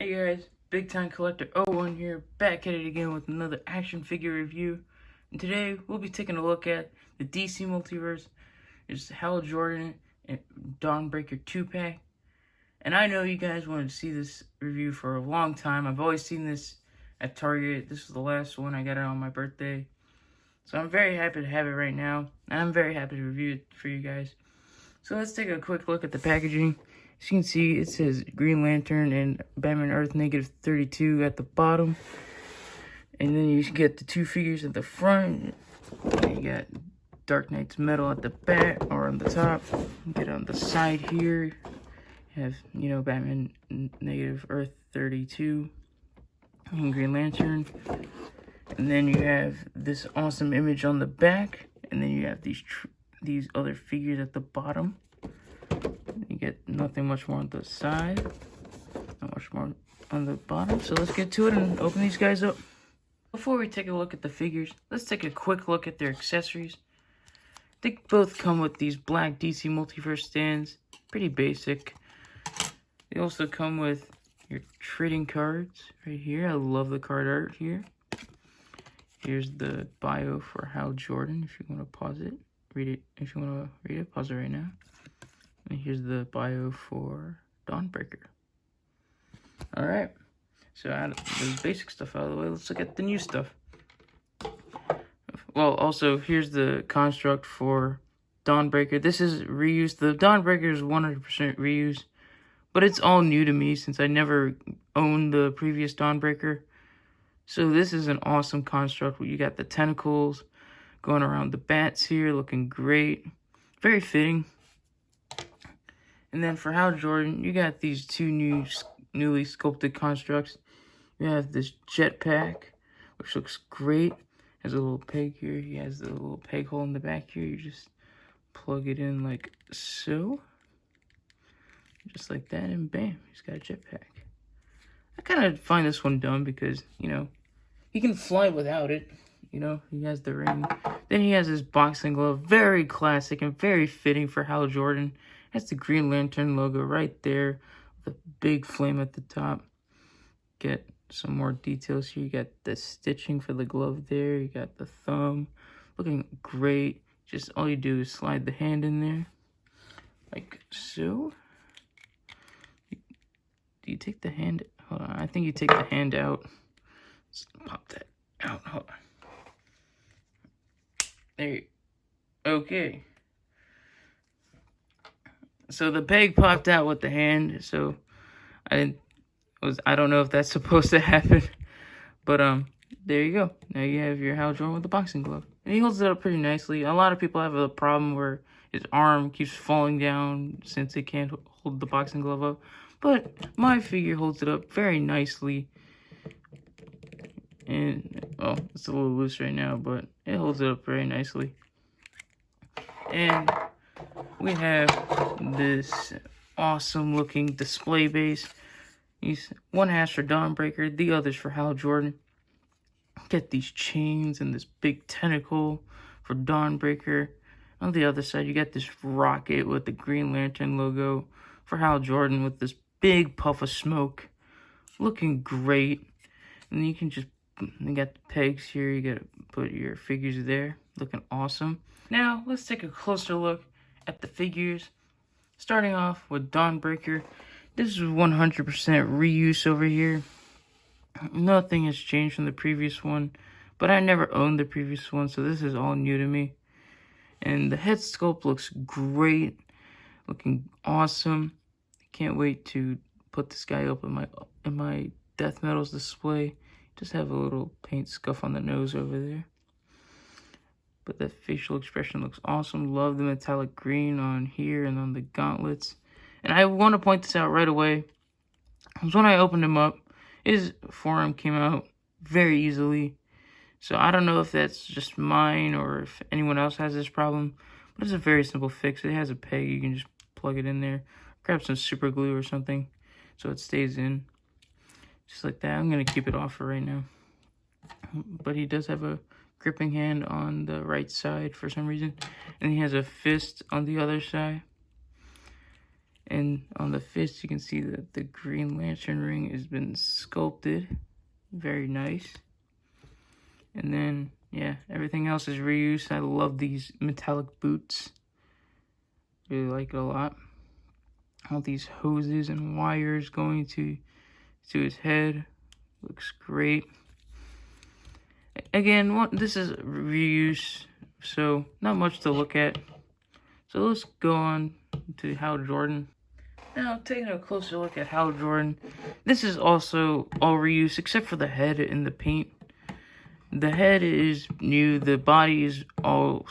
Hey guys, Big Time Collector 01 here, back at it again with another action figure review. And today we'll be taking a look at the DC Multiverse. It's Hal Jordan and Dawnbreaker 2-pack. And I know you guys wanted to see this review for a long time. I've always seen this at Target. This is the last one. I got it on my birthday. So I'm very happy to have it right now. And I'm very happy to review it for you guys. So let's take a quick look at the packaging. As you can see, it says Green Lantern and Batman Earth -32 at the bottom. And then you get the two figures at the front. And you got Dark Knight's Metal at the back, or on the top. You get on the side here. You have, Batman -Earth 32 and Green Lantern. And then you have this awesome image on the back. And then you have these other figures at the bottom. You get nothing much more on the side, not much more on the bottom. So let's get to it and open these guys up. Before we take a look at the figures, let's take a quick look at their accessories. They both come with these black DC Multiverse stands, pretty basic. They also come with your trading cards right here. I love the card art here. Here's the bio for Hal Jordan, if you want to pause it. Read it, if you want to read it, pause it right now. And here's the bio for Dawnbreaker. Alright, so out of the basic stuff out of the way, let's look at the new stuff. Well, also, here's the construct for Dawnbreaker. This is reused. The Dawnbreaker is 100% reused, but it's all new to me since I never owned the previous Dawnbreaker. So this is an awesome construct where you got the tentacles going around the bats here, looking great. Very fitting. And then for Hal Jordan, you got these two newly sculpted constructs. You have this jetpack, which looks great. Has a little peg here. He has the little peg hole in the back here. You just plug it in like so. Just like that, and bam, he's got a jetpack. I kind of find this one dumb because, he can fly without it. He has the ring. Then he has his boxing glove. Very classic and very fitting for Hal Jordan. Has the Green Lantern logo right there. The big flame at the top. Get some more details here. You got the stitching for the glove there. You got the thumb. Looking great. Just all you do is slide the hand in there. Like so. Do you take the hand? Hold on. I think you take the hand out. Let's pop that out. Hold on. There you go. Okay. So the peg popped out with the hand, so I don't know if that's supposed to happen, but there you go. Now you have your Hal Jordan with the boxing glove, and he holds it up pretty nicely. A lot of people have a problem where his arm keeps falling down since he can't hold the boxing glove up, but my figure holds it up very nicely. And it's a little loose right now, but it holds it up very nicely. And we have this awesome looking display base. One has for Dawnbreaker, the other's for Hal Jordan. Get these chains and this big tentacle for Dawnbreaker. On the other side, you got this rocket with the Green Lantern logo for Hal Jordan with this big puff of smoke. Looking great. And you can got the pegs here. You got to put your figures there. Looking awesome. Now, let's take a closer look at the figures. Starting off with Dawnbreaker. This is 100% reuse over here. Nothing has changed from the previous one, but I never owned the previous one, so this is all new to me. And the head sculpt looks great. Looking awesome. Can't wait to put this guy up in my Death Metals display. Just have a little paint scuff on the nose over there. But the facial expression looks awesome. Love the metallic green on here and on the gauntlets. And I want to point this out right away. Because when I opened him up, his forearm came out very easily. So I don't know if that's just mine or if anyone else has this problem. But it's a very simple fix. It has a peg. You can just plug it in there. Grab some super glue or something so it stays in. Just like that. I'm going to keep it off for right now. But he does have a gripping hand on the right side for some reason. And he has a fist on the other side. And on the fist, you can see that the Green Lantern ring has been sculpted. Very nice. And then, yeah, everything else is reused. I love these metallic boots. Really like it a lot. All these hoses and wires going to his head. Looks great. Again, this is reuse, so not much to look at. So let's go on to Hal Jordan. Now, taking a closer look at Hal Jordan, this is also all reuse except for the head and the paint. The head is new. The body is all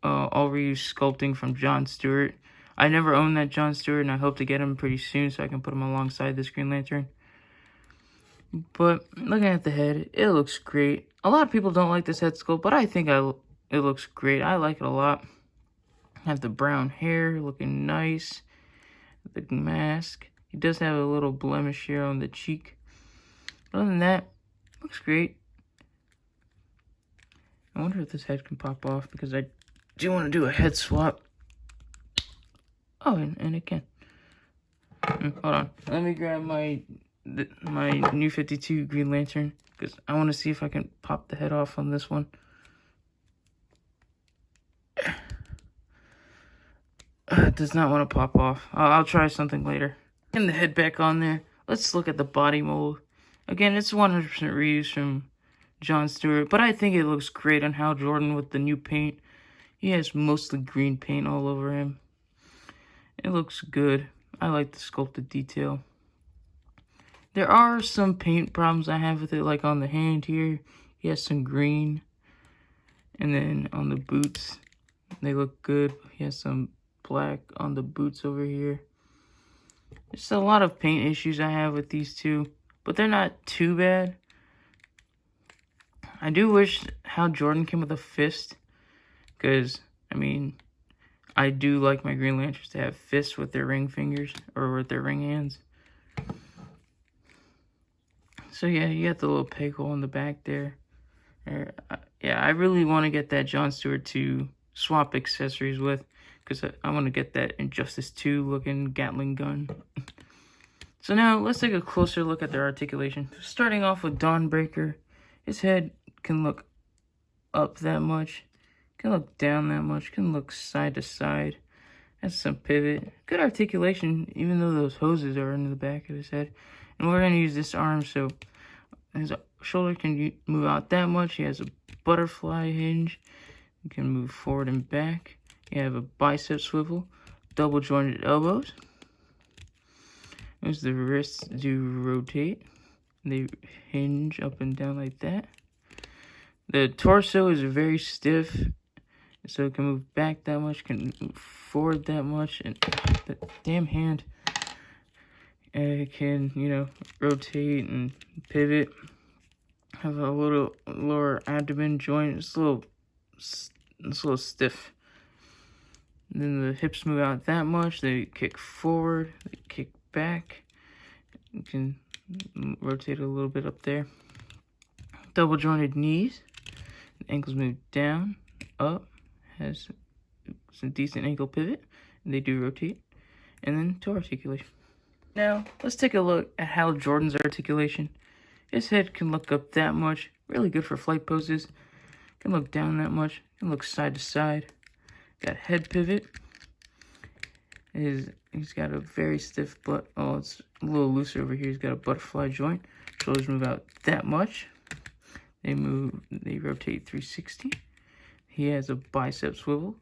reuse sculpting from John Stewart. I never owned that John Stewart, and I hope to get him pretty soon so I can put him alongside this Green Lantern. But looking at the head, it looks great. A lot of people don't like this head sculpt, but I think it looks great. I like it a lot. Have the brown hair looking nice. The mask. He does have a little blemish here on the cheek. Other than that, looks great. I wonder if this head can pop off because I do want to do a head swap. Oh, and it can. Hold on. Let me grab my new 52 Green Lantern because I want to see if I can pop the head off on this one. It does not want to pop off. I'll try something later. Getting the head back on there. Let's look at the body mold. Again, it's 100% reused from John Stewart, but I think it looks great on Hal Jordan with the new paint. He has mostly green paint all over him. It looks good. I like the sculpted detail. There are some paint problems I have with it, like on the hand here. He has some green. And then on the boots, they look good. He has some black on the boots over here. There's a lot of paint issues I have with these two, but they're not too bad. I do wish Hal Jordan came with a fist, because, I mean, I do like my Green Lanterns to have fists with their ring fingers, or with their ring hands. So yeah, you got the little peg hole in the back there. Yeah, I really want to get that John Stewart to swap accessories with, because I want to get that Injustice 2 looking Gatling gun. So now, let's take a closer look at their articulation. Starting off with Dawnbreaker, his head can look up that much, can look down that much, can look side to side. Has some pivot. Good articulation, even though those hoses are in the back of his head. And we're going to use this arm, so his shoulder can move out that much. He has a butterfly hinge. He can move forward and back. You have a bicep swivel, double jointed elbows. There's the wrists do rotate. They hinge up and down like that. The torso is very stiff, so it can move back that much, can move forward that much, and the damn hand, it can, you know, rotate and pivot. Have a little lower abdomen joint. It's a little stiff. And then the hips move out that much. They kick forward. They kick back. You can rotate a little bit up there. Double jointed knees. Ankles move down, up. Has some decent ankle pivot. And they do rotate. And then toe articulation. Now, let's take a look at Hal Jordan's articulation. His head can look up that much. Really good for flight poses. Can look down that much. Can look side to side. Got head pivot. He's got a very stiff butt. Oh, it's a little looser over here. He's got a butterfly joint. Shoulders move out that much. They rotate 360. He has a bicep swivel.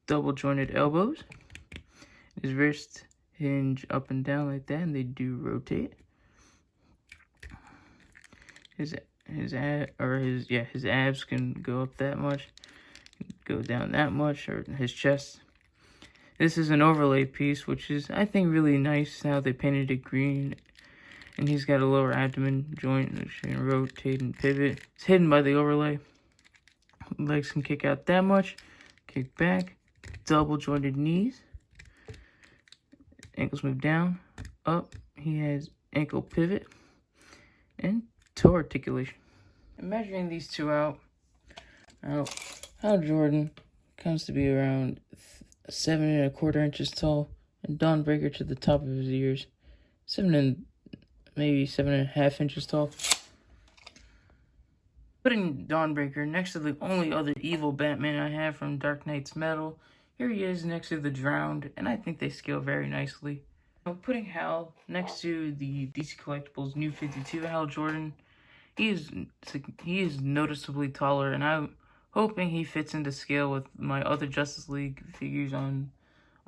Double jointed elbows. His wrists hinge up and down like that, and they do rotate. His abs can go up that much, go down that much, or his chest. This is an overlay piece, which is, I think, really nice how they painted it green. And he's got a lower abdomen joint which can rotate and pivot. It's hidden by the overlay. Legs can kick out that much, kick back, double jointed knees. Ankles move down, up. He has ankle pivot and toe articulation. And measuring these two out, Hal Jordan comes to be around 7 1/4 inches tall. and Dawnbreaker to the top of his ears. Maybe 7.5 inches tall. Putting Dawnbreaker next to the only other evil Batman I have from Dark Knight's Metal. Here he is next to the Drowned, and I think they scale very nicely. Putting Hal next to the DC Collectibles New 52 Hal Jordan. He is noticeably taller, and I'm hoping he fits into scale with my other Justice League figures on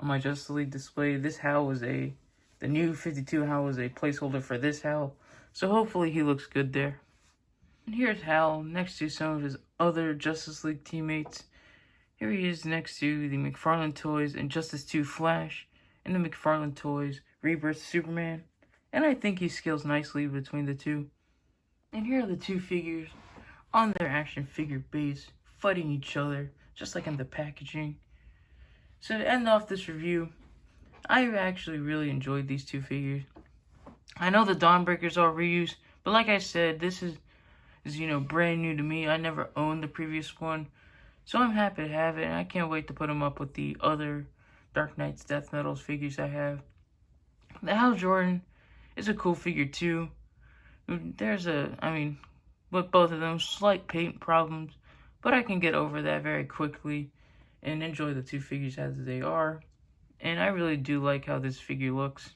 my Justice League display. This Hal was the new 52 Hal was a placeholder for this Hal, so hopefully he looks good there. And here's Hal next to some of his other Justice League teammates. Here he is next to the McFarlane Toys Injustice 2 Flash and the McFarlane Toys Rebirth Superman, and I think he scales nicely between the two. And here are the two figures on their action figure base, fighting each other, just like in the packaging. So to end off this review, I actually really enjoyed these two figures. I know the Dawnbreakers are reused, but like I said, this is brand new to me. I never owned the previous one, so I'm happy to have it, and I can't wait to put them up with the other Dark Knight's Death Metals figures I have. The Hal Jordan is a cool figure too. There's with both of them, slight paint problems, but I can get over that very quickly and enjoy the two figures as they are. And I really do like how this figure looks.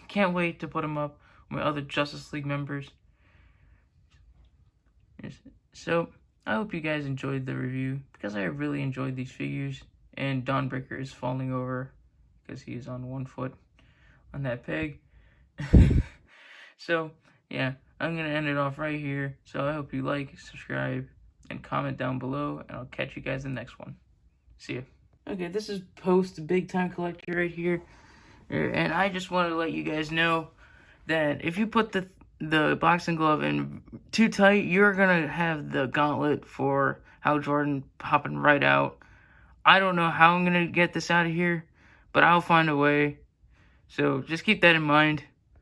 Can't wait to put them up with other Justice League members. So, I hope you guys enjoyed the review, because I really enjoyed these figures. And Dawnbreaker is falling over because he is on one foot on that peg. So, yeah, I'm going to end it off right here. So I hope you like, subscribe, and comment down below, and I'll catch you guys in the next one. See ya. Okay, this is post Big Time Collector right here. And I just wanted to let you guys know that if you put the boxing glove in too tight, you're going to have the gauntlet for Hal Jordan popping right out. I don't know how I'm going to get this out of here, but I'll find a way. So just keep that in mind.